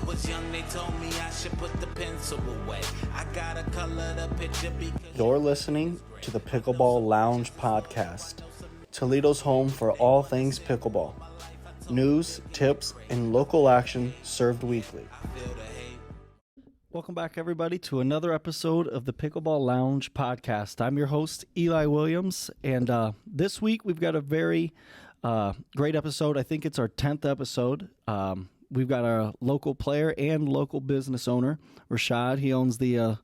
was young, they told me I should put the pencil away. I gotta color the picture because You're listening to the Pickleball Lounge podcast, Toledo's home for all things pickleball. News, tips, and local action served weekly. Welcome back, everybody, to another episode of the Pickleball Lounge podcast. I'm your host, Eli Williams, and this week we've got a very great episode. I think it's our 10th episode. We've got our local player and local business owner, Rashad. He owns the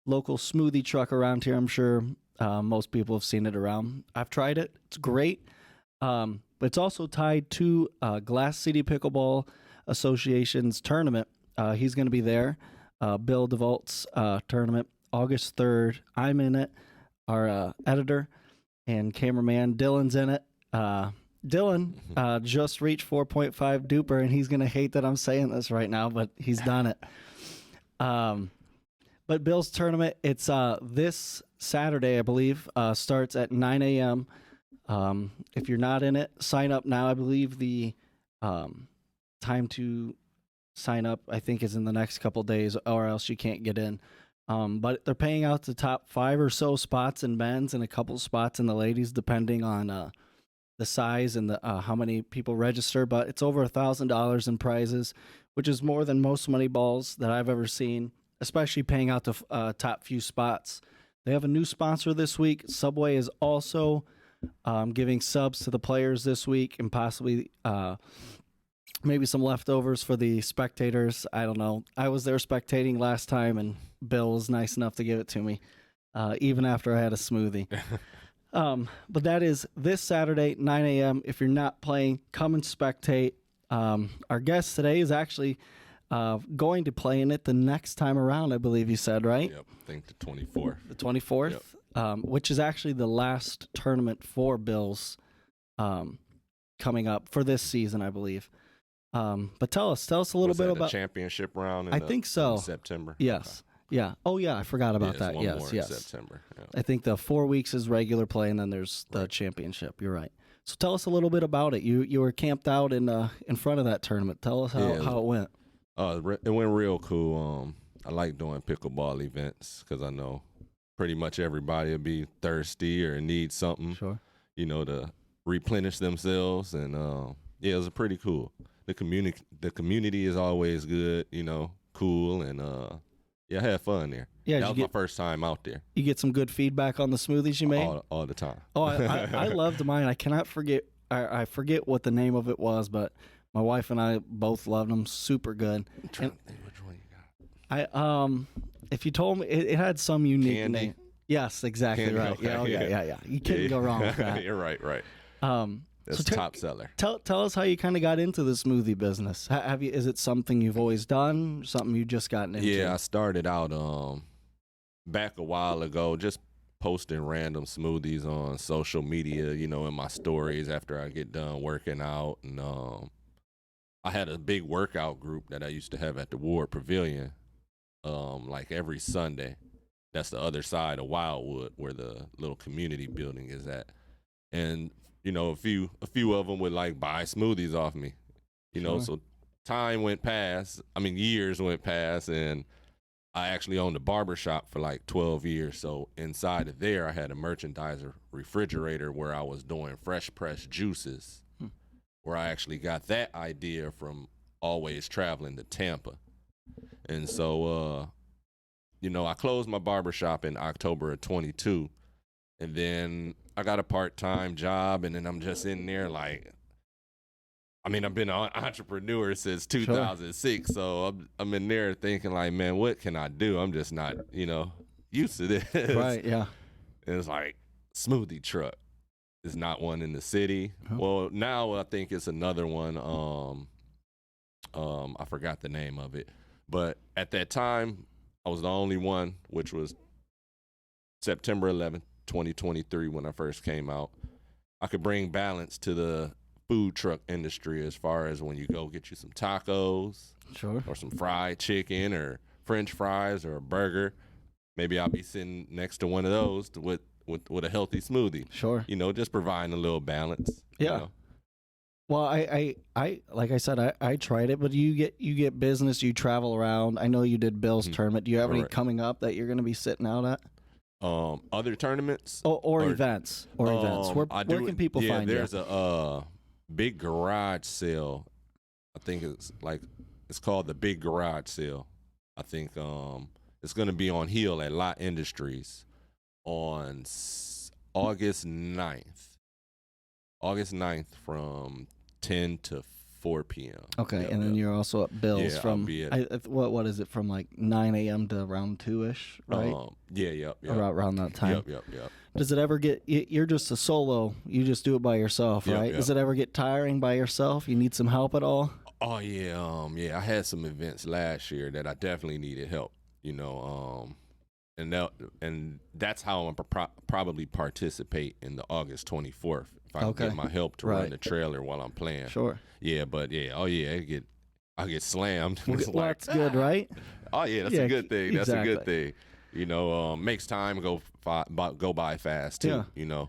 local smoothie truck around here. I'm sure most people have seen it around. I've tried it. It's great. But it's also tied to Glass City Pickleball Association's tournament. He's going to be there. Bill DeVault's tournament, August 3rd. I'm in it. Our editor and cameraman, Dylan's in it. Dylan just reached 4.5 duper, and he's going to hate that I'm saying this right now, but he's done it. But Bill's tournament, it's this Saturday, I believe, starts at 9 a.m. If you're not in it, sign up now. I believe the time to sign up, I think, is in the next couple days, or else you can't get in. But they're paying out the top 5 or so spots in men's and a couple spots in the ladies, depending on the size and the how many people register. But it's over $1,000 in prizes, which is more than most money balls that I've ever seen, especially paying out the top few spots. They have a new sponsor this week. Subway is also giving subs to the players this week, and possibly maybe some leftovers for the spectators. I don't know. I was there spectating last time, and Bill was nice enough to give it to me, even after I had a smoothie. But that is this Saturday, 9 a.m. If you're not playing, come and spectate. Our guest today is actually going to play in it the next time around, I believe you said, right? Yep, I think the 24th. The 24th, yep. Which is actually the last tournament for Bill's coming up for this season, I believe. But tell us a little bit about the championship round. I think so. In September. Yes. Okay. Yeah. Oh, yeah. I forgot about that. One yes. more Yes. In September. Yeah. I think the 4 weeks is regular play, and then there's the championship. You're right. So tell us a little bit about it. You were camped out in front of that tournament. Tell us how it went. It went real cool. I like doing pickleball events because I know pretty much everybody will be thirsty or need something. Sure. To replenish themselves, and it was pretty cool. The community is always good. Cool, and I had fun there. Yeah, that was my first time out there. You get some good feedback on the smoothies you made? All the time. Oh, I loved mine. I cannot forget. I forget what the name of it was, but my wife and I both loved them. Super good. I'm trying to think which one you got. If you told me, it had some unique Candy? name. Yes, exactly. Candy, right. okay, Yeah. You couldn't go wrong with that. You're right. That's So top seller. Tell us how you kind of got into the smoothie business. Have you? Is it something you've always done? Something you just gotten into? Yeah, I started out back a while ago, just posting random smoothies on social media. In my stories after I get done working out, and I had a big workout group that I used to have at the Ward Pavilion, like every Sunday. That's the other side of Wildwood, where the little community building is at, and a few of them would buy smoothies off me, Sure. So years went past, and I actually owned a barber shop for 12 years. So inside of there, I had a merchandiser refrigerator where I was doing fresh pressed juices, where I actually got that idea from always traveling to Tampa. And so, I closed my barber shop in October of 22, and then I got a part-time job, and then I'm just in there I've been an entrepreneur since 2006, Sure. So I'm in there thinking man, what can I do? I'm just not, used to this. Right, yeah. And it's smoothie truck. There's not one in the city. Oh. Well, now I think it's another one. I forgot the name of it. But at that time, I was the only one, which was September 11th. 2023 when I first came out. I could bring balance to the food truck industry as far as when you go get you some tacos, Sure. or some fried chicken or French fries or a burger. Maybe I'll be sitting next to one of those with a healthy smoothie. Sure. Just providing a little balance. Yeah. Well, I like I said, I tried it, but you get business, you travel around. I know you did Bill's tournament. Do you have any Right. coming up that you're going to be sitting out at? Other tournaments Or events? Or events. Where can people find you? There's a big garage sale. I think it's called the Big Garage Sale. I think it's going to be on Hill at Lot Industries on August 9th. August 9th from 10 to 4 p.m. Okay, and then you're also at Bill's from I'll be at, what is it, from like 9 a.m. to around 2ish, right? Yep. Around that time. Yep. Does it ever get? You're just a solo. You just do it by yourself, right? Yep. Does it ever get tiring by yourself? You need some help at all? Oh yeah, I had some events last year that I definitely needed help. And that's how I'm probably participate in the August 24th if I can get my help to run the trailer while I'm playing. Sure. Yeah, but I get slammed. Well, that's good, right? Oh yeah, that's a good thing. That's exactly. a good thing. Makes time go by fast too. Yeah.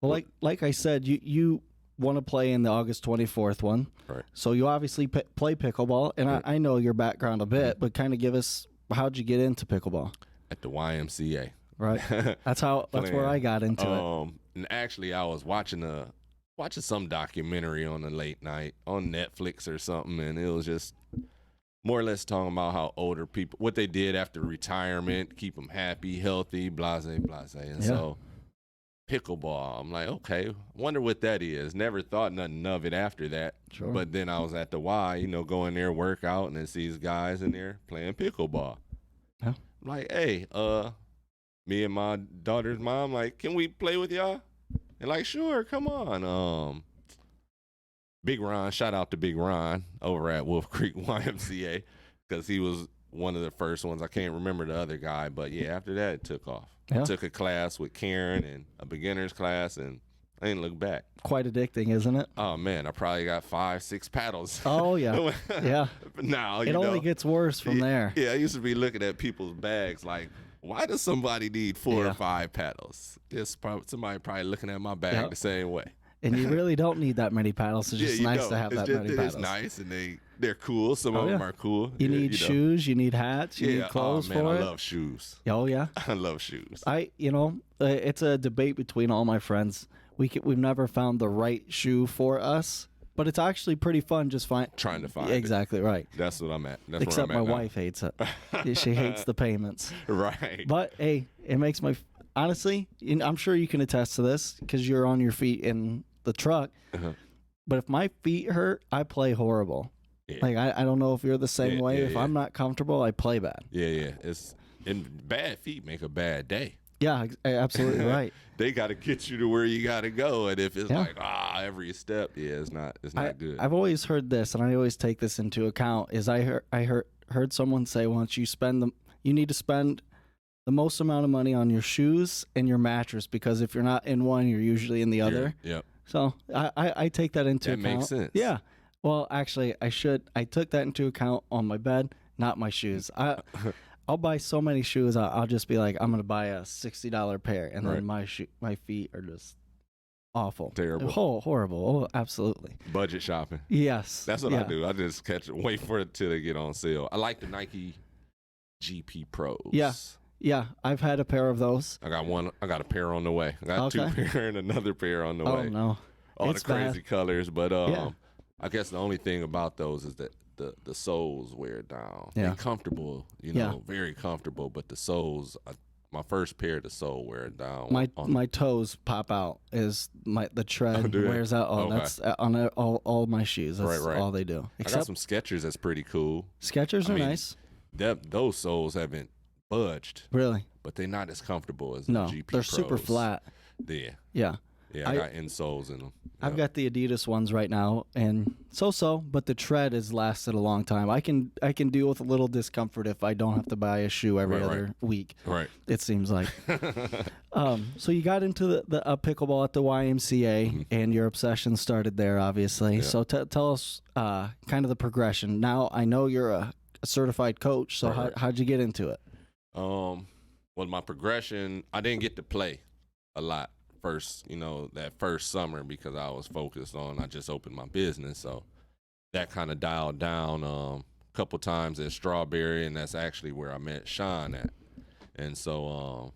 Well, like I said, you want to play in the August 24th one. Right. So you obviously play pickleball, and right. I know your background a bit, but kind of give us, how'd you get into pickleball? At the YMCA. Right. That's where I got into it. And actually, I was watching some documentary on the late night on Netflix or something, and it was just more or less talking about how older people, what they did after retirement, keep them happy, healthy, blase. And so pickleball, I'm like, okay, wonder what that is. Never thought nothing of it after that. Sure. But then I was at the Y, go in there, work out, and then see these guys in there playing pickleball. Yeah. I'm like, hey, me and my daughter's mom, like, can we play with y'all? And like, sure, come on. Big Ron, shout out to Big Ron over at Wolf Creek YMCA, because he was one of the first ones. I can't remember the other guy, but yeah, after that it took off. Yeah. I took a class with Karen and a beginner's class, and I didn't look back. Quite addicting, isn't it? Oh man, I probably got 5-6 paddles. Oh yeah, yeah. Now it only gets worse from there. Yeah, I used to be looking at people's bags like, why does somebody need 4 or 5 paddles? Somebody probably looking at my bag the same way. And you really don't need that many paddles. It's just nice to have many paddles. It's nice, and they're cool. Some of them are cool. You need shoes. You need hats. You need clothes for it. I love shoes. Oh yeah, I love shoes. It's a debate between all my friends. We've never found the right shoe for us, but it's actually pretty fun just trying to find exactly it. Right. That's what I'm at. Except where I'm at my wife hates it. She hates the payments. Right. But hey, it makes honestly, I'm sure you can attest to this because you're on your feet in the truck. Uh-huh. But if my feet hurt, I play horrible. Yeah. Like I don't know if you're the same way. If I'm not comfortable, I play bad. Yeah. And bad feet make a bad day. Yeah, absolutely right. They got to get you to where you got to go, and if it's like every step, it's not good. I've always heard this, and I always take this into account. Is I heard someone say once, you need to spend the most amount of money on your shoes and your mattress, because if you're not in one, you're usually in the other. Yep. So I take that into account. That makes sense. Yeah. Well, actually, I took that into account on my bed, not my shoes. I'll buy so many shoes. I'll just be like, I'm going to buy a $60 pair, and then my feet are just awful, terrible, horrible. Oh, absolutely. Budget shopping. Yes, that's what I do. I just wait for it till they get on sale. I like the Nike GP Pros. Yeah. I've had a pair of those. I got one. I got a pair on the way. I got 2 pair and another pair on the way. Oh no, all the crazy colors. But I guess the only thing about those is that the soles wear down. Yeah. They're comfortable, very comfortable, but the soles, my first pair of the sole wear down. My toes pop out the tread wears out. Oh, that's on all my shoes. That's all they do. I got some Skechers that's pretty cool. Skechers are nice. Those soles haven't budged. Really? But they're not as comfortable as the GP they're Pros. super flat. Yeah. Yeah, I got insoles in them. I've got the Adidas ones right now, and but the tread has lasted a long time. I can deal with a little discomfort if I don't have to buy a shoe every other week. Right. It seems like. So you got into the pickleball at the YMCA, and your obsession started there, obviously. Yeah. So tell us kind of the progression. Now I know you're a certified coach, so how'd you get into it? Well, my progression, I didn't get to play a lot that first summer because I was focused on, I just opened my business. So that kind of dialed down a couple times at Strawberry, and that's actually where I met Sean at. And so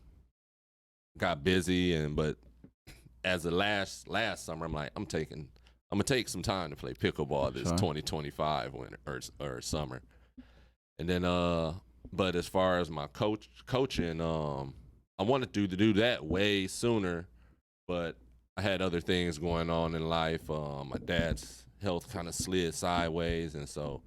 got busy, but as the last summer, I'm like, I'm gonna take some time to play pickleball this 2025 winter or summer. And then but as far as my coaching, I wanted to do that way sooner, but I had other things going on in life. My dad's health kind of slid sideways, and so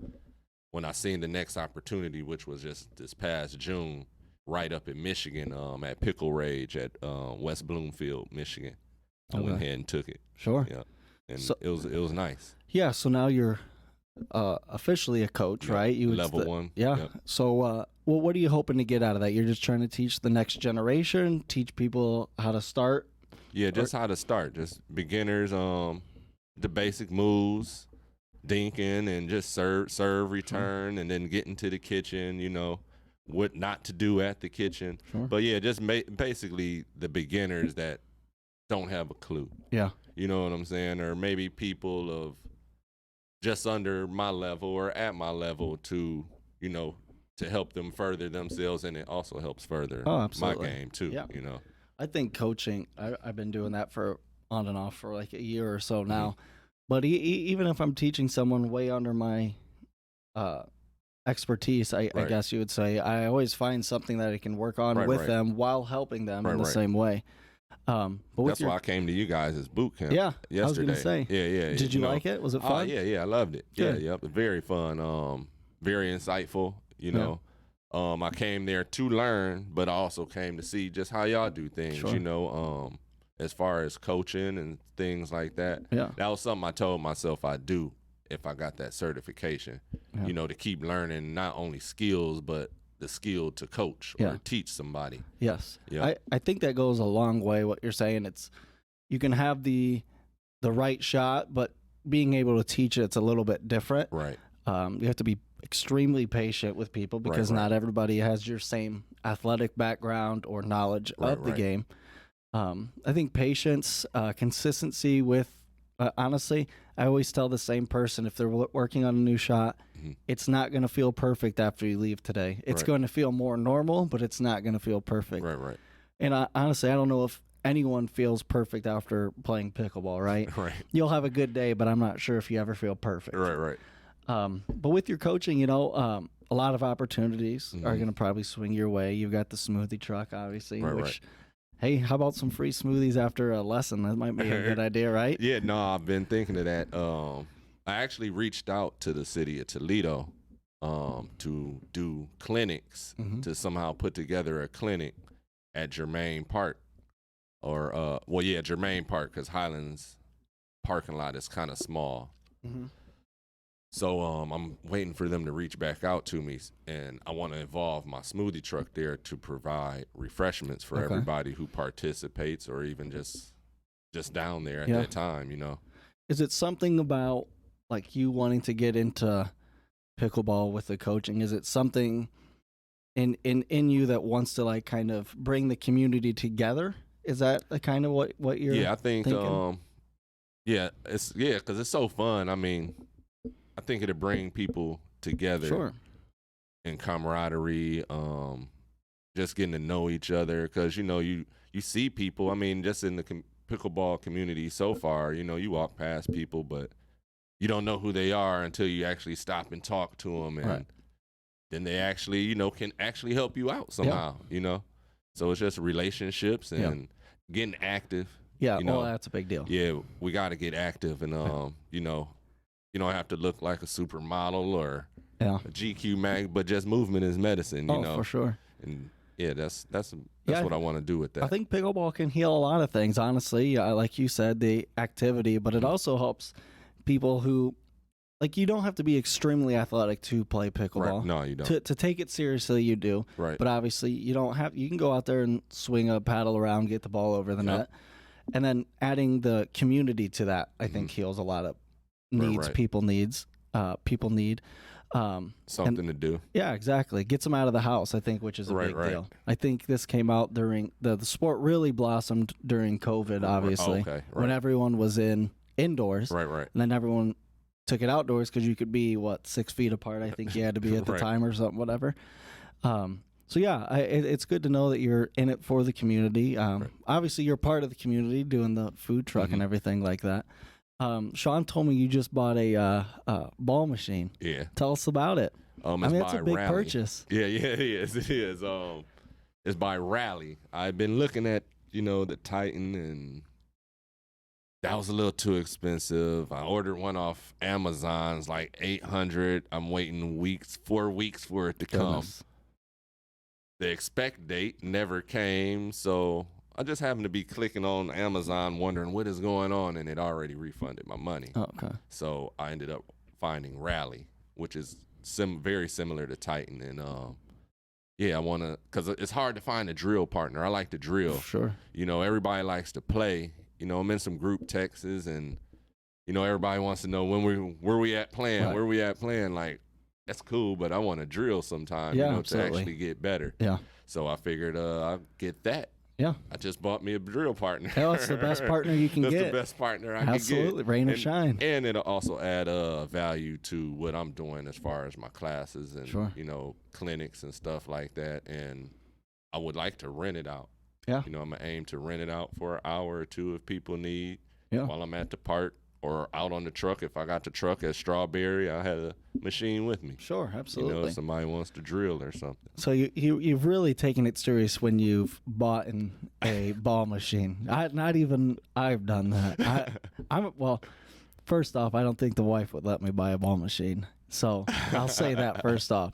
when I seen the next opportunity, which was just this past June, right up in Michigan, at Pickle Rage at West Bloomfield, Michigan, I went ahead and took it. Sure. Yeah, and so, it was nice. Yeah. So now you're officially a coach, right? You level 1. Yeah. Yep. So, what are you hoping to get out of that? You're just trying to teach the next generation, teach people how to start. Yeah, just how to start, just beginners, the basic moves, dinking, and just serve, return, and then get into the kitchen. What not to do at the kitchen. Sure. But yeah, just basically the beginners that don't have a clue. Yeah. You know what I'm saying? Or maybe people of just under my level or at my level to help them further themselves, and it also helps further my game too. Yeah. I think coaching, I've been doing that for on and off for like a year or so now. But even if I'm teaching someone way under my expertise, I guess you would say, I always find something that I can work on with them while helping them in the same way. But that's why I came to you guys as boot camp. Yeah, yesterday. I was going to say. Yeah. Did you like it? Was it fun? Yeah, I loved it. Good. Yeah, very fun. Very insightful. I came there to learn, but I also came to see just how y'all do things. Sure. As far as coaching and things like that. Yeah. That was something I told myself I'd do if I got that certification. Yeah. To keep learning not only skills, but the skill to coach or teach somebody. Yes. Yeah. I think that goes a long way. What you're saying, you can have the right shot, but being able to teach it's a little bit different. Right. You have to be extremely patient with people because not everybody has your same athletic background or knowledge of the game. I think patience, consistency with, honestly, I always tell the same person if they're working on a new shot, it's not going to feel perfect after you leave today. It's going to feel more normal, but it's not going to feel perfect. Right. And honestly, I don't know if anyone feels perfect after playing pickleball, right? Right. You'll have a good day, but I'm not sure if you ever feel perfect. Right. But with your coaching, a lot of opportunities are going to probably swing your way. You've got the smoothie truck, obviously, which, hey, how about some free smoothies after a lesson? That might be a good idea, right? Yeah, no, I've been thinking of that. I actually reached out to the city of Toledo to do clinics, to somehow put together a clinic at Germain Park. Germain Park, because Highlands parking lot is kind of small. So I'm waiting for them to reach back out to me, and I want to involve my smoothie truck there to provide refreshments for everybody who participates, or even just down there at that time, Is it something about like you wanting to get into pickleball with the coaching? Is it something in you that wants to like kind of bring the community together? Is that kind of what you're I think thinking? because it's so fun. I mean, I think it'll bring people together. Sure. And camaraderie, just getting to know each other, because you see people. I mean, just in the pickleball community so far, you walk past people, but you don't know who they are until you actually stop and talk to them, and then they actually, can actually help you out somehow. So it's just relationships and getting active. Yeah, that's a big deal. Yeah, we got to get active, and you don't have to look like a supermodel or a GQ mag, but just movement is medicine, for sure. And that's what I want to do with that. I think pickleball can heal a lot of things, honestly. Like you said, the activity, but it also helps people who, like, you don't have to be extremely athletic to play pickleball. Right. No, you don't. To take it seriously, you do. Right. But obviously, you can go out there and swing a paddle around, get the ball over the net. And then adding the community to that, I think, heals a lot of needs people need. Something to do. Yeah, exactly. Gets them out of the house, I think, which is a Right, big right. deal. I think this came out during the sport really blossomed during COVID, obviously, Okay, right. when everyone was indoors, Right, right. and then everyone took it outdoors because you could be 6 feet apart. I think you had to be at the Right. time or something, whatever. So yeah, it's good to know that you're in it for the community. Obviously, you're part of the community doing the food truck and everything like that. Sean told me you just bought a ball machine. Yeah. Tell us about it. It's it's by a big Rally. purchase. Yeah, it is. It is. It's by Rally. I've been looking at, the Titan, and that was a little too expensive. I ordered one off Amazon. It's like $800. I'm waiting 4 weeks for it to come. The expect date never came, so I just happened to be clicking on Amazon wondering what is going on, and it already refunded my money. Oh, okay. So I ended up finding Rally, which is very similar to Titan. And I want to, because it's hard to find a drill partner. I like to drill. Sure. Everybody likes to play. I'm in some group texts, and everybody wants to know where we at playing. Right. Where we at playing? Like, that's cool, but I want to drill sometime. To actually get better. Yeah. So I figured I'll get that. Yeah. I just bought me a drill partner. Hell, it's the best partner you can That's get. the best partner I can get. Absolutely. Rain or shine. And it'll also add value to what I'm doing as far as my classes and, Sure. clinics and stuff like that. And I would like to rent it out. Yeah. I'm going to aim to rent it out for an hour or two if people need Yeah. while I'm at the park or out on the truck. If I got the truck at Strawberry, I had a machine with me. Sure, absolutely. If somebody wants to drill or something. So you've really taken it serious when you've bought a ball machine. I've done that. First off, I don't think the wife would let me buy a ball machine. So I'll say that first off.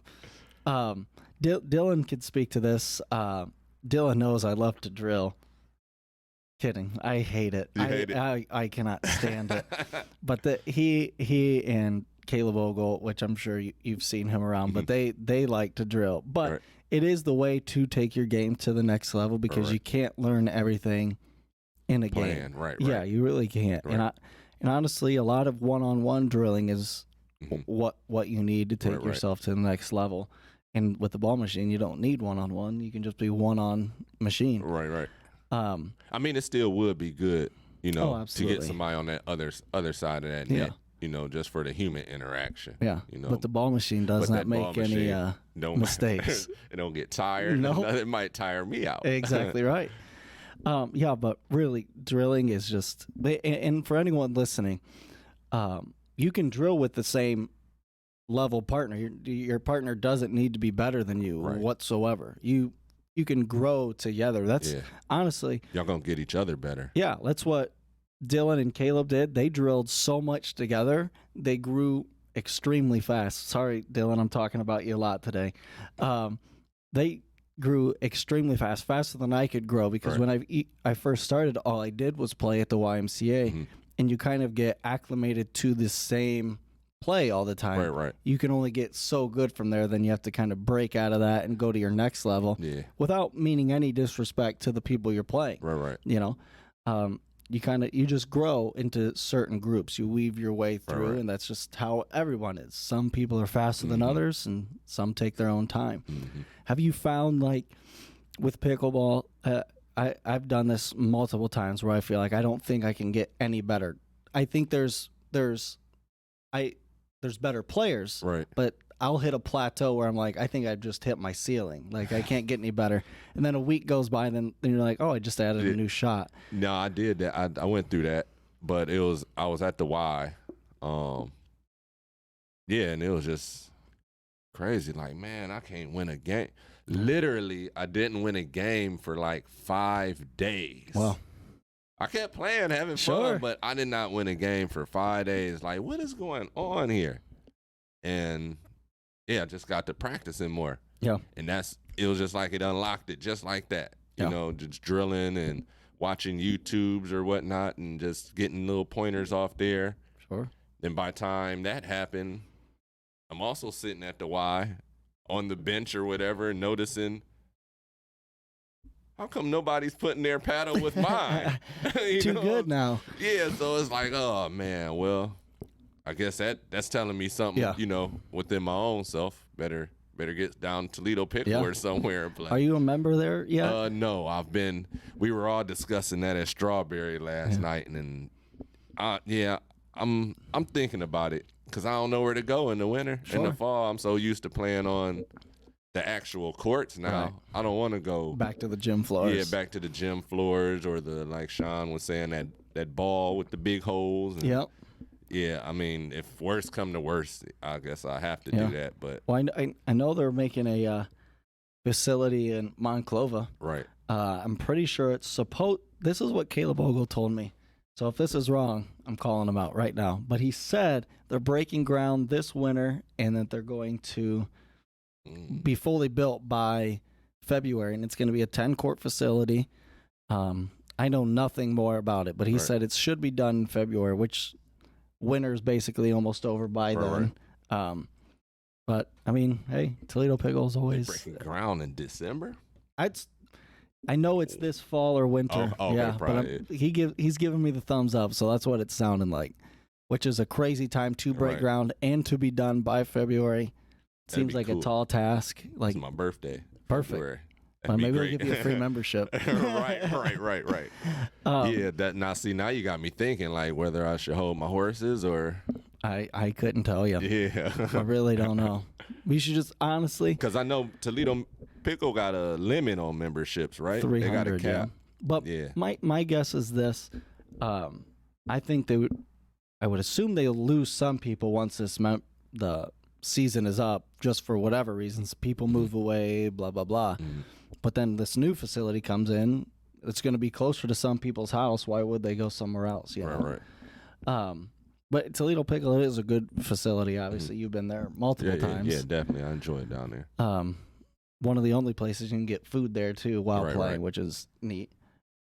Dylan could speak to this. Dylan knows I love to drill. Kidding. I hate it. You hate it? I cannot stand it. But he and Caleb Ogle, which I'm sure you've seen him around, but they like to drill. But it is the way to take your game to the next level because you can't learn everything in a game. Right. Yeah, you really can't. Right. And honestly, a lot of one-on-one drilling is what you need to take yourself to the next level. And with the ball machine, you don't need one-on-one. You can just be one-on machine. Right. I mean, it still would be good, to absolutely. get somebody on that other side of that net, just for the human interaction. Yeah, but the ball machine does not make any mistakes. It don't get tired. Nope. It might tire me out. Exactly right. But really, drilling is just, and for anyone listening, you can drill with the same level partner. Your partner doesn't need to be better than you whatsoever. You can grow together. That's honestly, y'all gonna get each other better. Yeah, that's what Dylan and Caleb did. They drilled so much together. They grew extremely fast. Sorry, Dylan, I'm talking about you a lot today. They grew extremely fast, faster than I could grow because when I first started, all I did was play at the YMCA, and you kind of get acclimated to the same play all the time. Right. You can only get so good from there, then you have to kind of break out of that and go to your next level without meaning any disrespect to the people you're playing. Right. You just grow into certain groups. You weave your way through, and that's just how everyone is. Some people are faster than others, and some take their own time. Have you found, like, with pickleball, I've done this multiple times where I feel like I don't think I can get any better. I think there's better players, but I'll hit a plateau where I'm like, I think I've just hit my ceiling. Like, I can't get any better. And then a week goes by, and then you're like, oh, I just added a new shot. No, I did that. I went through that, but I was at the Y. And it was just crazy. Like, man, I can't win a game. Literally, I didn't win a game for like 5 days. Wow. I kept playing, having fun, but I did not win a game for 5 days. Like, what is going on here? And I just got to practicing more. Yeah. And it was just like it unlocked it just like that. You just drilling and watching YouTubes or whatnot and just getting little pointers off there. Sure. Then by the time that happened, I'm also sitting at the Y on the bench or whatever, noticing, how come nobody's putting their paddle with mine? Too good now. Yeah, so it's like, oh, man, well, I guess that's telling me something, Yeah. you know, within my own self. Better get down Toledo Pickle Yeah. or somewhere and play. Are you a member there yet? No, we were all discussing that at Strawberry last night, and then, I'm thinking about it because I don't know where to go in the winter. In the fall, I'm so used to playing on the actual courts now. Right. I don't want to go Back to the gym floors. Yeah, back to the gym floors or like Sean was saying, that ball with the big holes. And, Yep. Yeah, I mean, if worst come to worst, I guess I have to do that. But Well, I know they're making a facility in Monclova. right. I'm pretty sure it's supposed. This is what Caleb Ogle told me. So if this is wrong, I'm calling him out right now. But he said they're breaking ground this winter and that they're going to be fully built by February, and it's going to be a 10-court facility. I know nothing more about it, but he said it should be done in February, which winter's basically almost over by then. But I mean, hey, Toledo Pickle's always Breaking ground in December. I know it's this fall or winter. Oh, okay, yeah, probably. but he's giving me the thumbs up, so that's what it's sounding like. Which is a crazy time to break ground and to be done by February. Seems like cool. a tall task. Like It's my birthday. perfect. February. Well, maybe great. we'll give you a free membership. Right. Now you got me thinking like whether I should hold my horses or. I couldn't tell you. Yeah. I really don't know. We should just honestly Because I know Toledo Pickle got a limit on memberships, right? 300. They got a cap. Yeah. But Yeah. my guess is this. I think I would assume they'll lose some people once the season is up, just for whatever reasons. People move away, blah blah blah. But then this new facility comes in. It's going to be closer to some people's house. Why would they go somewhere else? You know? Right. But Toledo Pickle is a good facility. Obviously, you've been there multiple times. Yeah, definitely. I enjoy it down there. One of the only places you can get food there too while playing, which is neat.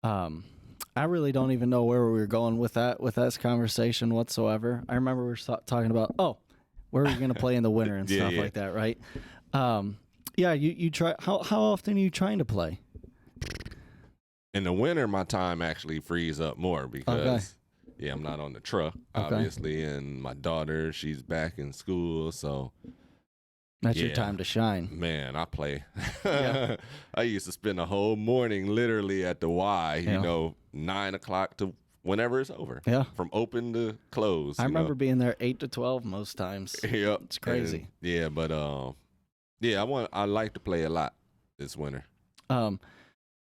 I really don't even know where we were going with that conversation whatsoever. I remember we were talking about where are you going to play in the winter and stuff like that, right? Yeah, you try. How often are you trying to play? In the winter, my time actually frees up more because I'm not on the truck, obviously, and my daughter, she's back in school, so that's your time to shine. Man, I play. Yeah. I used to spend a whole morning literally at the Y, 9 o'clock to whenever it's over. Yeah. From open to close. I remember being there 8 to 12 most times. Yep. It's crazy. I like to play a lot this winter.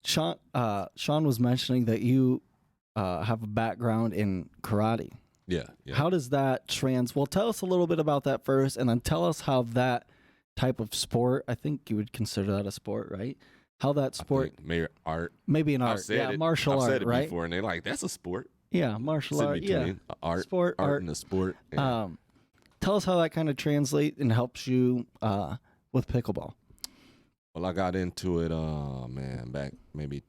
Sean was mentioning that you have a background in karate. Yeah. How does that well, tell us a little bit about that first, and then tell us how that type of sport, I think you would consider that a sport, right? How that sport, maybe an art, martial art, I've said it right? before, and they're like, "That's a sport." Yeah, martial art, art, sport, art, and a sport. Yeah. Tell us how that kind of translates and helps you with pickleball. Well, I got into it, back maybe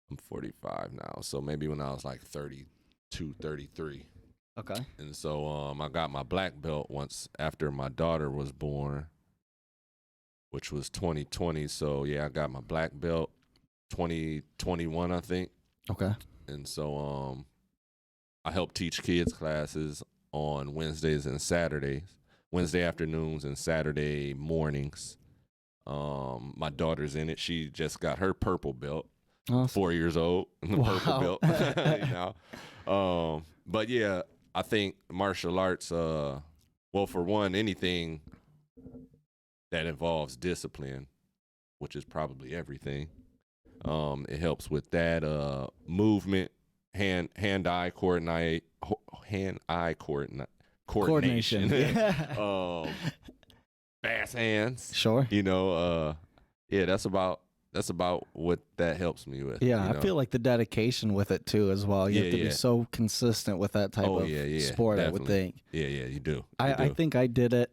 I'm 45 now, so maybe when I was like 32, 33. Okay. And so I got my black belt once after my daughter was born, which was 2020. So, I got my black belt 2021, I think. Okay. And so I help teach kids classes on Wednesdays and Saturdays, Wednesday afternoons and Saturday mornings. My daughter's in it. She just got her purple belt. Awesome. 4 years old, purple belt. But yeah, I think martial arts, for one, anything that involves discipline, which is probably everything, it helps with that movement, hand-eye coordination. Yeah. Fast hands. Sure. That's about what that helps me with. Yeah, I feel like the dedication with it too as well. You have to be so consistent with that type of sport, definitely. I would think. Yeah, you do. I think I did it.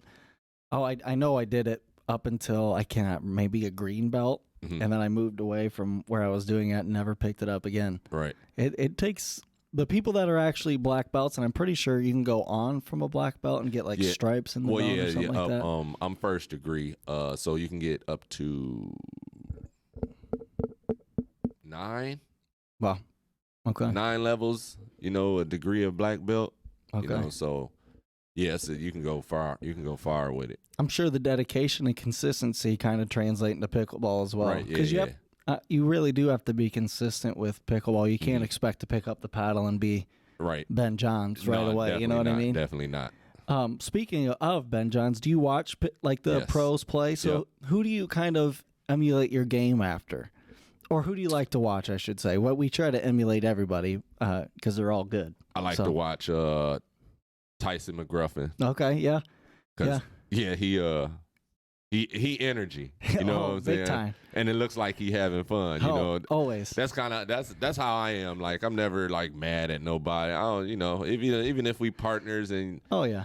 I know I did it up until maybe a green belt, and then I moved away from where I was doing it and never picked it up again. Right. It takes the people that are actually black belts, and I'm pretty sure you can go on from a black belt and get stripes in the belt or something like that. I'm first degree, so you can get up to 9. Wow. Okay. 9 levels, a degree of black belt. Okay. You know, so yes, you can go far. You can go far with it. I'm sure the dedication and consistency kind of translate into pickleball as well. Right. Yeah. Because Yeah. you really do have to be consistent with pickleball. You can't Mhm. expect to pick up the paddle and be Right. Ben Johns right No, away. You know what I definitely mean? not. Definitely not. Speaking of Ben Johns, do you watch like the Yes. pros play? So who do you kind of emulate your game after? Or who do you like to watch, I should say? Well, we try to emulate everybody because they're all good. I like to watch Tyson McGruffin. Okay, yeah. Cause yeah, he energy. You know what I'm saying? Big time. And it looks like he having fun. You know, always. that's kind of that's how I am. Like I'm never like mad at nobody. I don't, you know, even if we partners and Oh yeah.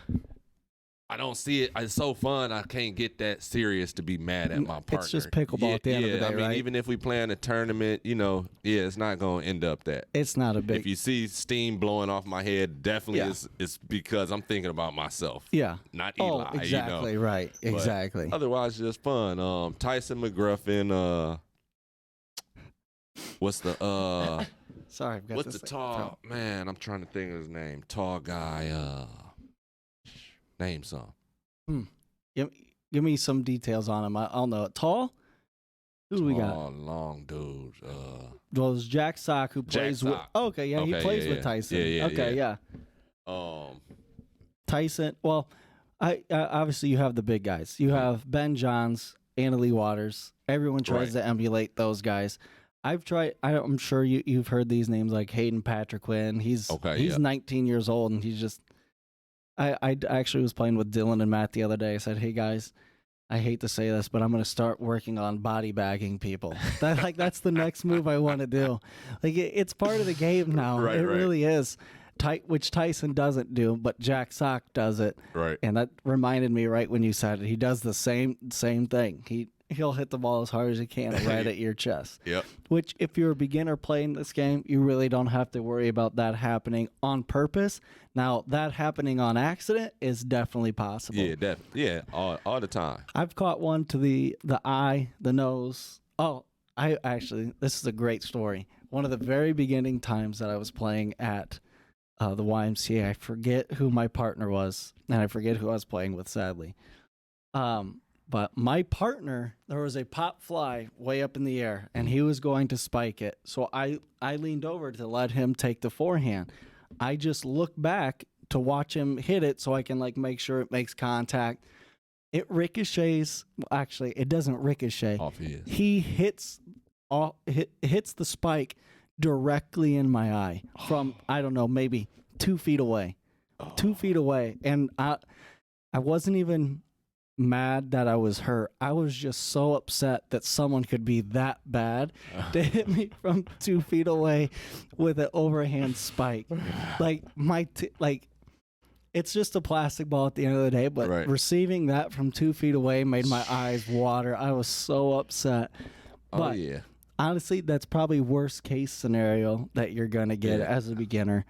I don't see it. It's so fun. I can't get that serious to be mad at my partner. It's just pickleball at the end of the day, I mean, right? even if we play in a tournament, you know, it's not going to end up that. It's not a big. If you see steam blowing off my head, definitely it's because I'm thinking about myself. Yeah. Not Eli. Oh, exactly, you know? right. Exactly. But otherwise, just fun. Tyson McGruffin. What's the Sorry, I've got what's this the thing. tall man? I'm trying to think of his name. Tall guy. Name some. Give me some details on him. I'll know it. Tall? Who do we got? Tall, long dude. Well, it's Jack Sock who plays with. Sock. Oh, okay, yeah, he Okay, plays yeah, with yeah. Tyson. Yeah. Okay, yeah. Tyson. Well, I obviously you have the big guys. You have Ben Johns, Anna Lee Waters. Everyone tries to emulate those guys. I've tried. I'm sure you've heard these names like Hayden Patrick Quinn. He's 19 years old and he's just. I actually was playing with Dylan and Matt the other day. I said, "Hey guys, I hate to say this, but I'm going to start working on body bagging people. That's the next move I want to do. Like it's part of the game now. Right, it right. really is. Which Tyson doesn't do, but Jack Sock does it. Right. And that reminded me right when you said it. He does the same thing. He'll hit the ball as hard as he can right at your chest. Yep. Which, if you're a beginner playing this game, you really don't have to worry about that happening on purpose. Now, that happening on accident is definitely possible. Yeah, all the time. I've caught one to the eye, the nose. Oh, this is a great story. One of the very beginning times that I was playing at the YMCA, I forget who my partner was, and I forget who I was playing with, sadly. But my partner, there was a pop fly way up in the air, and he was going to spike it. So I leaned over to let him take the forehand. I just looked back to watch him hit it so I can make sure it makes contact. It ricochets. Actually, it doesn't ricochet. Off his. He hits the spike directly in my eye from, I don't know, maybe 2 feet away. 2 feet away. And I wasn't even mad that I was hurt. I was just so upset that someone could be that bad to hit me from 2 feet away with an overhand spike. It's just a plastic ball at the end of the day, but receiving that from 2 feet away made my eyes water. I was so upset. But honestly, that's probably worst case scenario that you're gonna get as a beginner.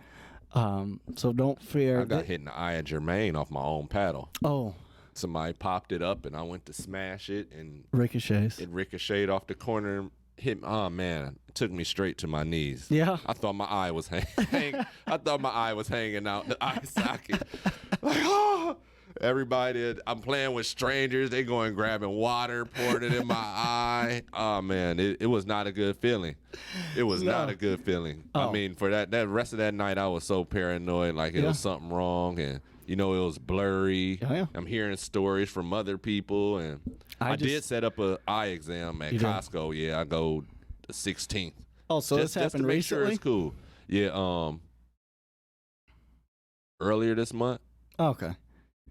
So don't fear. I got hit in the eye of Jermaine off my own paddle. Oh. Somebody popped it up, and I went to smash it, and ricochets. It ricocheted off the corner, hit me. Oh man, it took me straight to my knees. Yeah, I thought my eye was hanging. I thought my eye was hanging out the eye socket. Everybody, I'm playing with strangers. They going grabbing water, pouring it in my eye. Oh man, it was not a good feeling. It was not a good feeling. I mean, for that rest of that night, I was so paranoid, like it was something wrong, and it was blurry. I'm hearing stories from other people, and I did set up an eye exam at Costco. Yeah, I go the 16th. Oh, so this happened just to make recently? sure it's cool. Yeah, earlier this month. Okay.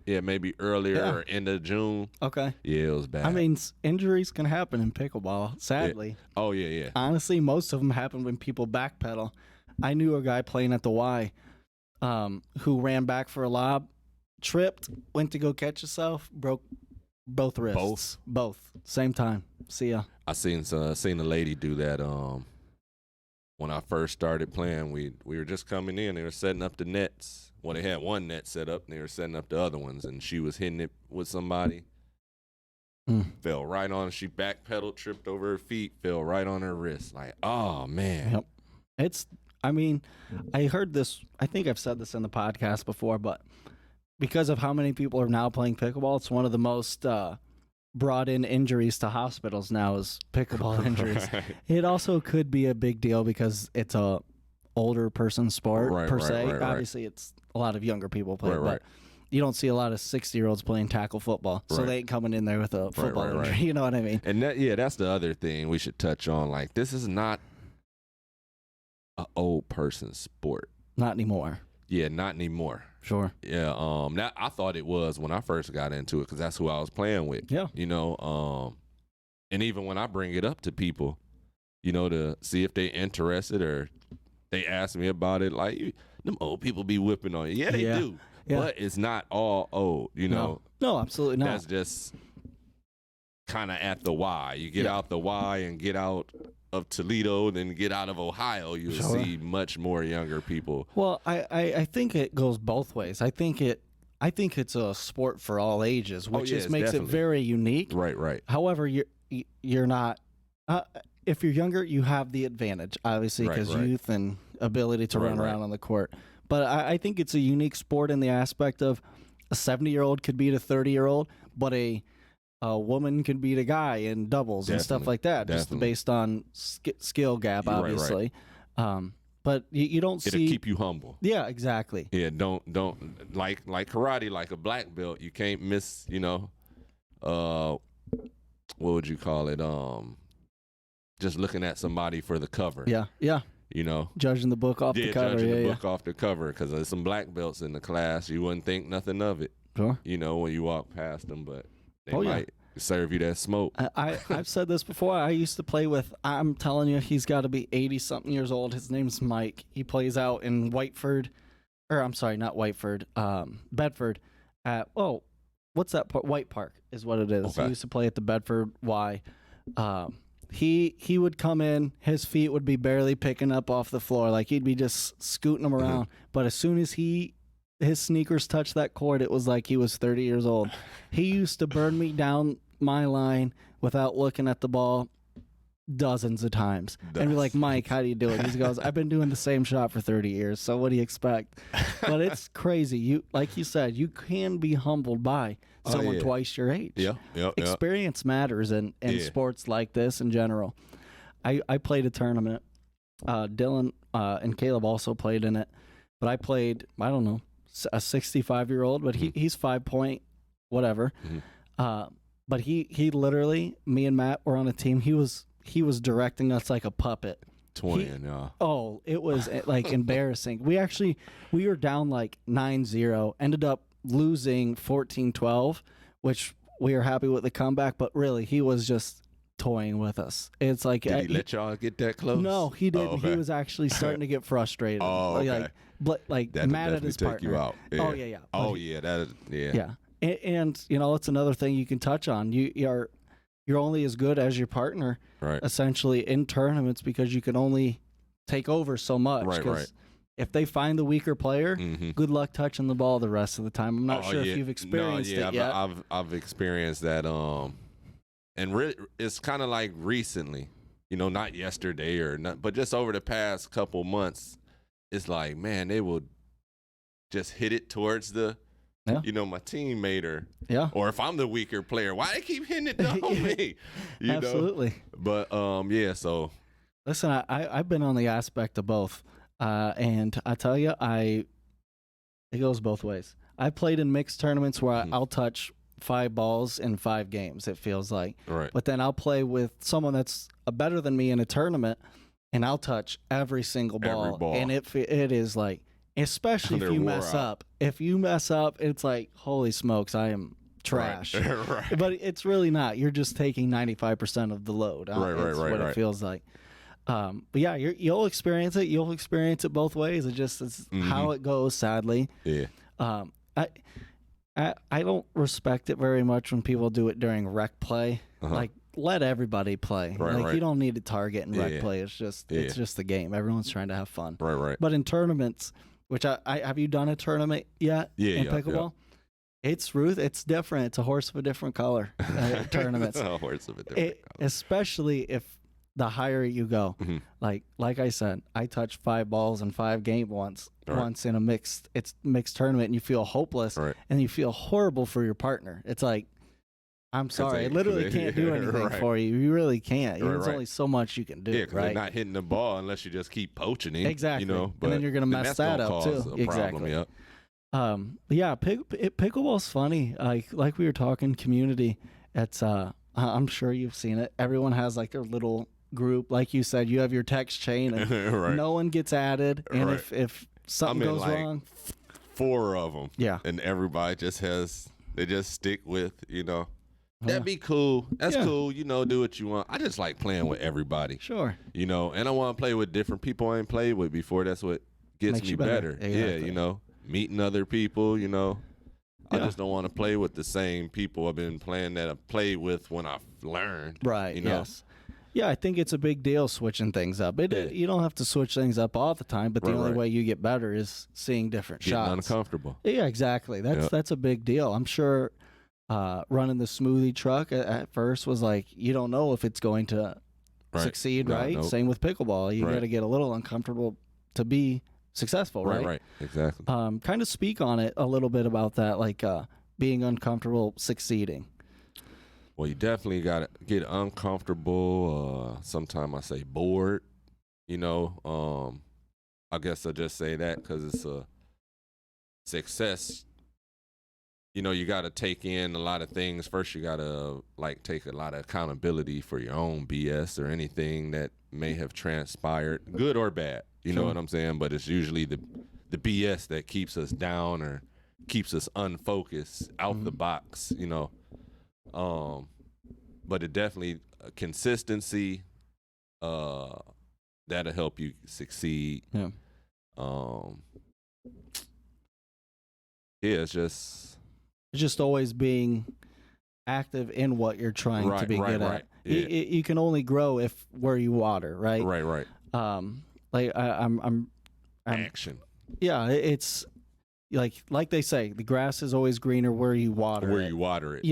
Yeah, maybe earlier or end of June. Okay. Yeah, it was bad. I mean, injuries can happen in pickleball, sadly. Yeah. Oh, yeah. Honestly, most of them happen when people backpedal. I knew a guy playing at the Y who ran back for a lob, tripped, went to go catch himself, broke both wrists. Both. Same time. See ya. I seen a lady do that when I first started playing. We were just coming in. They were setting up the nets. Well, they had one net set up, and they were setting up the other ones, and she was hitting it with somebody. Fell right on. She backpedaled, tripped over her feet, fell right on her wrist. Like, oh, man. Yep. I mean, I heard this. I think I've said this in the podcast before, but because of how many people are now playing pickleball, it's one of the most brought in injuries to hospitals now is pickleball injuries. Right. It also could be a big deal because it's a older person sport per se. Right. Obviously, it's a lot of younger people play, Right. but you don't see a lot of 60-year-olds playing tackle football, so Right. they ain't coming in there with a football injury. You know what I mean? And that's the other thing we should touch on. Like, this is not an old person sport. Not anymore. Yeah, not anymore. Sure. Yeah, that I thought it was when I first got into it because that's who I was playing with. Yeah. You know, and even when I bring it up to people, you know, to see if they interested or they ask me about it, like, them old people be whipping on you. Yeah, they do. Yeah. But it's not all old, you know. No, absolutely not. That's just kind of at the Y. You get out the Y and get out of Toledo, then get out of Ohio, you'll see much more younger people. Well, I think it goes both ways. I think it's a sport for all ages, which makes it very unique. Right. However, you're not. If you're younger, you have the advantage, obviously, because youth and ability to run around on the court. But I think it's a unique sport in the aspect of a 70-year-old could beat a 30-year-old, but a woman can beat a guy in doubles and stuff like that, just based on skill gap, obviously. But you don't see. It'll keep you humble. Yeah, exactly. Yeah, don't like karate, like a black belt. You can't miss. You know, what would you call it? Just looking at somebody for the cover. Yeah. You know, judging the book off the cover. Judging the book off the cover, because there's some black belts in the class. You wouldn't think nothing of it. Sure. You know, when you walk past them, but they might serve you that smoke. I've said this before. I used to play with, I'm telling you, he's got to be 80-something years old. His name's Mike. He plays out in Bedford at, what's that part? White Park is what it is. Okay. He used to play at the Bedford Y. He would come in, his feet would be barely picking up off the floor. Like, he'd be just scooting them around. But as soon as his sneakers touched that court, it was like he was 30 years old. He used to burn me down my line without looking at the ball dozens of times. And be like, Mike, how do you do it? He goes, I've been doing the same shot for 30 years, so what do you expect? But it's crazy. Like you said, you can be humbled by someone twice your age. Yeah. Experience matters in sports like this in general. I played a tournament. Dylan and Caleb also played in it. But I played, I don't know, a 65-year-old, but he's 5 point whatever. But he literally, me and Matt were on a team. He was directing us like a puppet. It was like embarrassing. We were down like 9-0, ended up losing 14-12, which we were happy with the comeback, but really he was just toying with us. It's like, did he let y'all get that close? No, he didn't. Oh, okay. He was actually starting to get frustrated. Okay. Like mad at his partner. You out. Yeah. Yeah. And you know, it's another thing you can touch on. You're only as good as your partner, essentially, in tournaments, because you can only take over so much. Right. If they find the weaker player, good luck touching the ball the rest of the time. I'm not sure if you've experienced it yet. I've experienced that. And it's kind of like recently, you know, not yesterday but just over the past couple months. It's like, man, they will just hit it towards the, you know, my teammate or if I'm the weaker player, why they keep hitting it on me? You Absolutely. know? But so listen, I've been on the aspect of both, and I tell you, it goes both ways. I played in mixed tournaments where I'll touch 5 balls in 5 games. It feels like, but then I'll play with someone that's better than me in a tournament, and I'll touch every single ball. And it is like, especially if you mess up. If you mess up, it's like, holy smokes, I am trash. Right. But it's really not. You're just taking 95% of the load. That's what it feels like. But yeah, you'll experience it. You'll experience it both ways. It's how it goes, sadly. Yeah. I don't respect it very much when people do it during rec play. Like, let everybody play. You don't need to target in rec play. It's just the game. Everyone's trying to have fun. Right. But in tournaments, which I have you done a tournament yet? In pickleball? It's different. It's a horse of a different color. Tournaments. A horse of a different color. Especially if the higher you go. Mm-hmm. Like I said, I touched 5 balls in 5 games once in a mixed tournament, and you feel hopeless, and you feel horrible for your partner. It's like, I'm sorry, I literally can't do anything for you. You really can't. There's only so much you can do. Yeah, because they're not hitting the ball unless you just keep poaching him. Exactly. You know, but and then you're gonna mess that up too. Exactly. Problem, yeah. Pickleball's funny. Like we were talking, community. It's I'm sure you've seen it. Everyone has like their little group. Like you said, you have your text chain, and no one gets added. And if something goes wrong, 4 of them. Yeah. And everybody they just stick with, that'd be cool. That's cool. Do what you want. I just like playing with everybody. Sure. And I want to play with different people I ain't played with before. That's what gets me better. Exactly. Yeah, meeting other people, I just don't want to play with the same people I've been playing that I played with when I learned. Right. Yes. Yeah, I think it's a big deal switching things up. You don't have to switch things up all the time, but the only way you get better is seeing different shots. Getting uncomfortable. Yeah, exactly. That's a big deal. I'm sure running the smoothie truck at first was like, you don't know if it's going to succeed, right? Nope. Same with pickleball. You got to get a little uncomfortable to be successful, right? Right, exactly. Kind of speak on it a little bit about that, like being uncomfortable succeeding. Well, you definitely got to get uncomfortable. Sometimes I say bored, I guess I'll just say that because it's a success. You got to take in a lot of things. First, you got to take a lot of accountability for your own BS or anything that may have transpired, good or bad. You know what I'm saying? But it's usually the BS that keeps us down or keeps us unfocused, out the box, but it definitely consistency, that'll help you succeed. Yeah. It's just always being active in what you're trying to be good at. Yeah. You can only grow where you water, right? Right. I'm action. Yeah, it's like they say, the grass is always greener where you water it. You water it.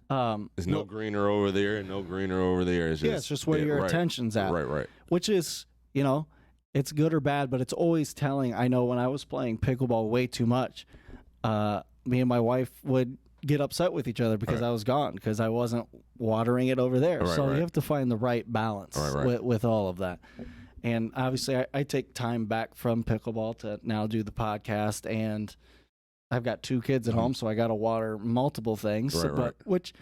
There's no greener over there and no greener over there. It's just where your attention's at. Right. Which is, it's good or bad, but it's always telling. I know when I was playing pickleball way too much, me and my wife would get upset with each other because I was gone, because I wasn't watering it over there. You have to find the right balance with all of that. And obviously, I take time back from pickleball to now do the podcast, and I've got 2 kids at home, so I got to water multiple things. Which,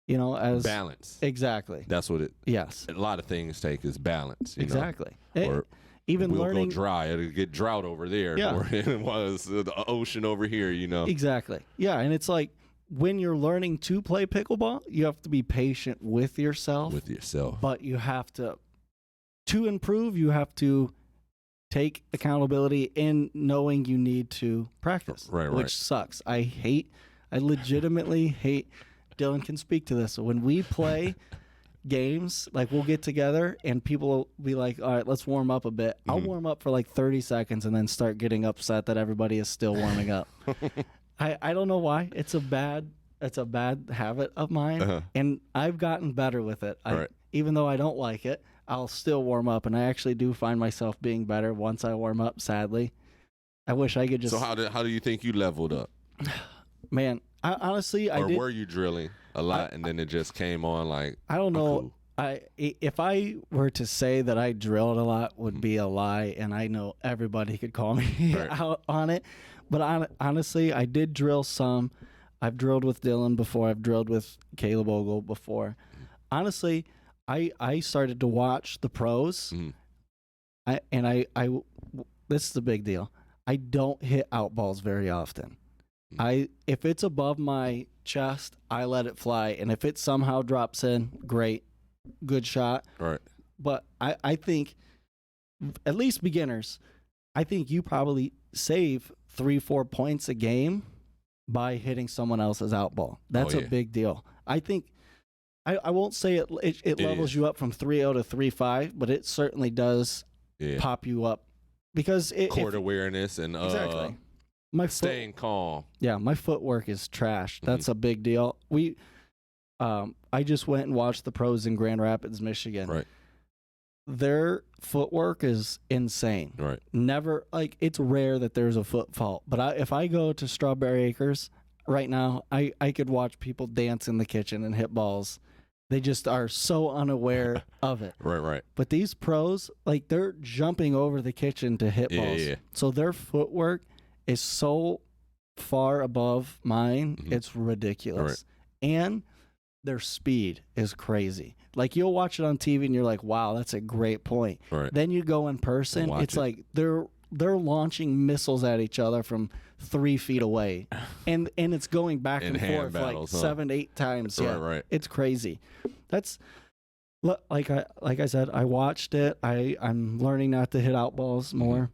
as balance. Exactly. That's what it. Yes. A lot of things take is balance. Exactly. Or even we'll learning go dry. It'll get drought over there. Yeah. Or it was the ocean over here. Exactly. Yeah, and it's like when you're learning to play pickleball, you have to be patient with yourself. But you have to improve, you have to take accountability in knowing you need to practice, which sucks. I legitimately hate, Dylan can speak to this. When we play games, we'll get together and people will be like, all right, let's warm up a bit. I'll warm up for 30 seconds and then start getting upset that everybody is still warming up. I don't know why. It's a bad habit of mine, and I've gotten better with it. Even though I don't like it, I'll still warm up, and I actually do find myself being better once I warm up, sadly. I wish I could just... So how do you think you leveled up? Man, honestly, I did... Or were you drilling a lot and then it just came on I don't know. Cool. If I were to say that I drilled a lot would be a lie, and I know everybody could call me out on it. But honestly, I did drill some. I've drilled with Dylan before. I've drilled with Caleb Ogle before. Honestly... I started to watch the pros, this is the big deal. I don't hit out balls very often. If it's above my chest, I let it fly, and if it somehow drops in, great, good shot. Right. But I think, at least beginners, I think you probably save 3-4 points a game by hitting someone else's out ball. That's a big deal. I think. I won't say it levels you up from 3-0 to 3-5, but it certainly does pop you up because court awareness and exactly. Staying calm. Yeah, my footwork is trash. That's a big deal. I just went and watched the pros in Grand Rapids, Michigan. Right. their footwork is insane. Right. Never, like, it's rare that there's a foot fault. But if I go to Strawberry Acres right now, I could watch people dance in the kitchen and hit balls. They just are so unaware of it. Right. But these pros, like, they're jumping over the kitchen to hit balls. Yeah. So their footwork is so far above mine, it's ridiculous. Right. And their speed is crazy. Like, you'll watch it on TV and you're like, wow, that's a great point. Right. Then you go in person, it's like they're launching missiles at each other from 3 feet away. And it's going back and forth battles, like 7-8 times. Yeah. Right. It's crazy. That's like I said, I watched it. I'm learning not to hit out balls more.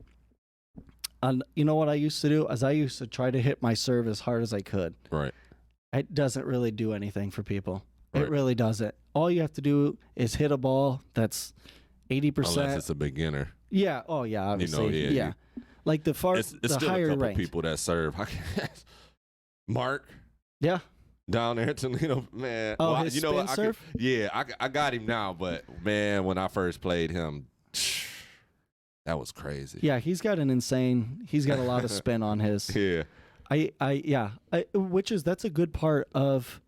And you know what I used to do? I used to try to hit my serve as hard as I could. Right. It doesn't really do anything for people. Right. It really doesn't. All you have to do is hit a ball that's 80%. Unless it's a beginner. Yeah. Oh, yeah. Obviously. You know, yeah. Like the it's the still higher a couple ranked people that serve. Mark. Yeah. Down there in Toledo, man. Oh, his you know spin what? serve? I got him now, but man, when I first played him, that was crazy. Yeah, he's got a lot of spin on his. Yeah. That's a good part of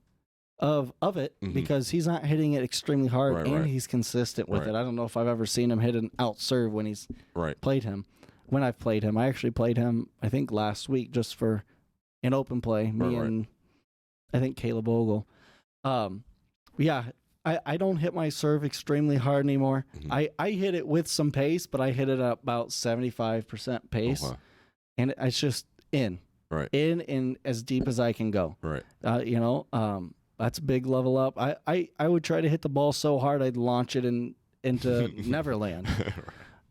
it because he's not hitting it extremely hard and he's consistent with it. I don't know if I've ever seen him hit an out serve when he's played him. When I've played him, I actually played him, I think last week just for an open play. And I think Caleb Ogle. I don't hit my serve extremely hard anymore. I hit it with some pace, but I hit it at about 75% pace. And it's just in as deep as I can go. Right. That's a big level up. I would try to hit the ball so hard I'd launch it into Neverland.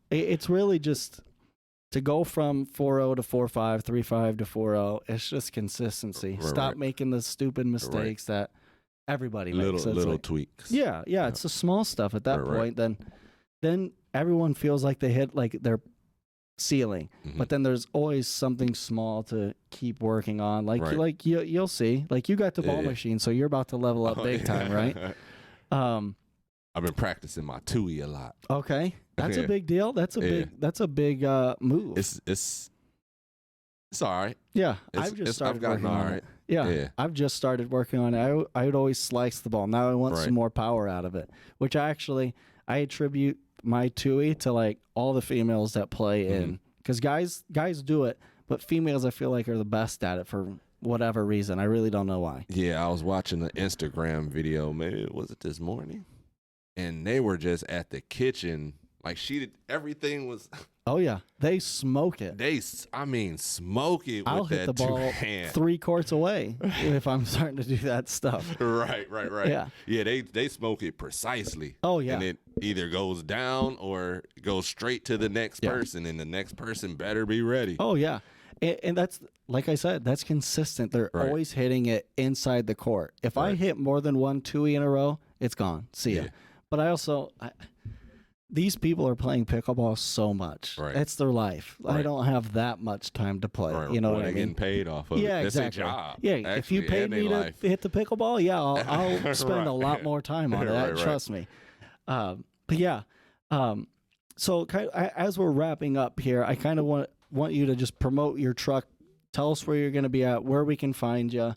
It's really just to go from 4-0 to 4-5, 3-5 to 4-0. It's just consistency. Stop making the stupid mistakes that everybody makes. Little tweaks. Yeah. It's the small stuff at that point. Then everyone feels like they hit like their ceiling, but then there's always something small to keep working on. Like you'll see. Like, you got the ball machine, so you're about to level up big time, right? I've been practicing my Tui a lot. Okay, that's a big deal. That's a big move. It's all right. Yeah, I've just started working on it. Yeah, I've just started working on it. I would always slice the ball. Now I want some more power out of it, which I attribute my Tui to like all the females that play in, because guys do it, but females I feel like are the best at it for whatever reason. I really don't know why. Yeah, I was watching an Instagram video. Maybe was it this morning? And they were just at the kitchen. Like, everything was. Oh yeah, they smoke it. Smoke it. I'll with hit that the ball hand. 3 courts away if I'm starting to do that stuff. Right. Yeah. They smoke it precisely. Oh yeah. And it either goes down or goes straight to the next person, and the next person better be ready. Oh yeah. And that's, like I said, that's consistent. They're always hitting it inside the court. If I hit more than one Tui in a row, it's gone. See ya. But these people are playing pickleball so much. Right. That's their life. I don't have that much time to play. Right. You know what I they're mean? getting paid off of it. Yeah, That's exactly. their job. Yeah, actually, if you paid me to hit the pickleball, I'll spend a lot more time on it. Trust me. But yeah, so as we're wrapping up here, I kind of want you to just promote your truck. Tell us where you're going to be at, where we can find you,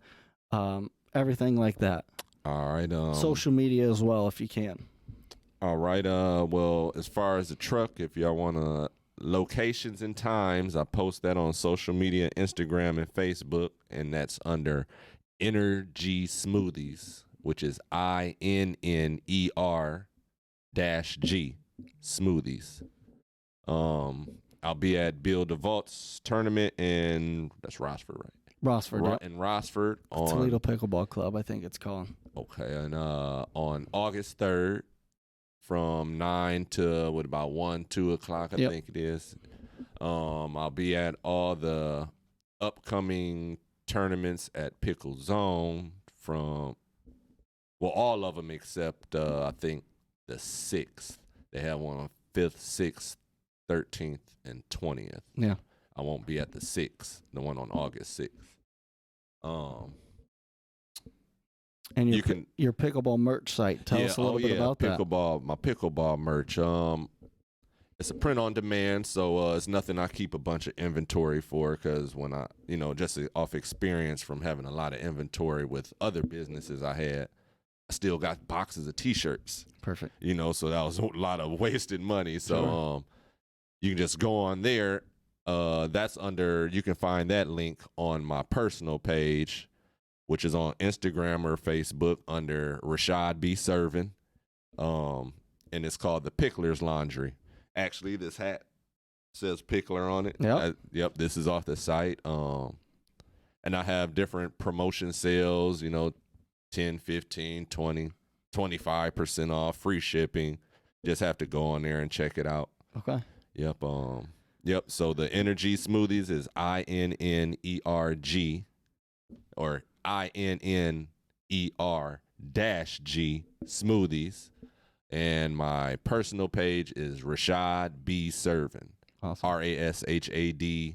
everything like that. All right. Social media as well, if you can. All right. Well, as far as the truck, if y'all want locations and times, I post that on social media, Instagram and Facebook, and that's under Energy Smoothies, which is INNER-G Smoothies. I'll be at Bill DeVault's tournament in Rossford, right? Rossford. In Rossford on Toledo Pickleball Club, I think it's called. Okay, and on August 3rd from 9 to about 1, 2 o'clock, I think it is. I'll be at all the upcoming tournaments at Pickle Zone from all of them except I think the 6th. They have one on 5th, 6th, 13th, and 20th. Yeah. I won't be at the 6th, the one on August 6th. And you can your pickleball merch site. Tell us a little bit about pickleball, my pickleball merch. It's a print on demand, so it's nothing I keep a bunch of inventory for, because when I, just off experience from having a lot of inventory with other businesses I had, I still got boxes of T-shirts. Perfect. So that was a lot of wasted money. So you can just go on there. That's you can find that link on my personal page, which is on Instagram or Facebook under Rashad B. Servin. And it's called the Pickler's Laundry. Actually, this hat says Pickler on it. Yep. This is off the site. And I have different promotion sales, 10, 15, 20, 25% off, free shipping. Just have to go on there and check it out. Okay. Yep. So the Energy Smoothies is INNERG or INNER-G Smoothies. And my personal page is Rashad B. Servin. Awesome. RASHAD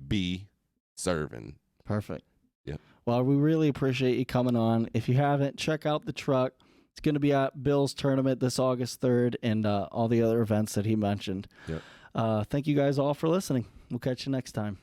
B. Servin. Perfect. Yep. Well, we really appreciate you coming on. If you haven't, check out the truck. It's going to be at Bill's tournament this August 3rd and all the other events that he mentioned. Yep. Thank you guys all for listening. We'll catch you next time.